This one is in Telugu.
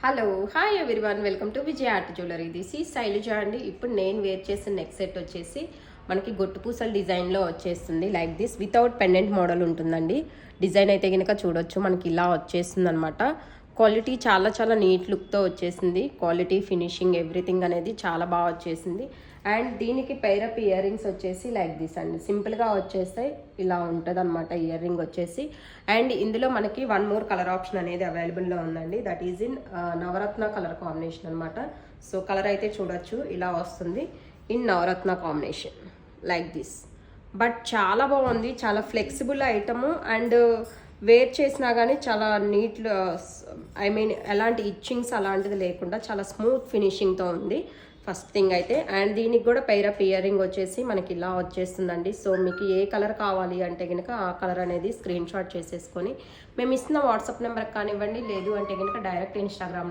Hello hi everyone welcome to Vijay art jewellery. This ఈ శైలజ అండి. ఇప్పుడు నేను వేర్ చేసిన నెక్ సెట్ వచ్చేసి మనకి గొట్టు పూసల డిజైన్లో వచ్చేస్తుంది. Like this without pendant model ఉంటుందండి. డిజైన్ అయితే కనుక చూడొచ్చు, మనకి ఇలా వచ్చేస్తుంది అనమాట. క్వాలిటీ చాలా చాలా నీట్ లుక్తో వచ్చేసింది. క్వాలిటీ, ఫినిషింగ్, ఎవ్రీథింగ్ అనేది చాలా బాగా వచ్చేసింది. అండ్ దీనికి పైరప్ ఇయర్ రింగ్స్ వచ్చేసి లైక్ దిస్ అండి, సింపుల్గా వచ్చేస్తే ఇలా ఉంటుంది అనమాట ఇయర్ రింగ్ వచ్చేసి. అండ్ ఇందులో మనకి వన్ మోర్ కలర్ ఆప్షన్ అనేది అవైలబుల్లో ఉందండి. That is in Navaratna colour combination అనమాట. సో కలర్ అయితే చూడొచ్చు, ఇలా వస్తుంది in Navaratna combination like this. But చాలా బాగుంది, చాలా ఫ్లెక్సిబుల్ ఐటము. అండ్ వేర్ చేసినా కానీ చాలా నీట్, ఐ మీన్ ఎలాంటి ఇచ్చింగ్స్ అలాంటిది లేకుండా చాలా స్మూత్ ఫినిషింగ్తో ఉంది ఫస్ట్ థింగ్ అయితే. అండ్ దీనికి కూడా పైరప్ ఇయర్ రింగ్ వచ్చేసి మనకి ఇలా వచ్చేస్తుందండి. సో మీకు ఏ కలర్ కావాలి అంటే కనుక ఆ కలర్ అనేది స్క్రీన్ షాట్ చేసేసుకొని మేము ఇస్తున్న వాట్సాప్ నెంబర్కి కానివ్వండి, లేదు అంటే కనుక డైరెక్ట్ ఇన్స్టాగ్రామ్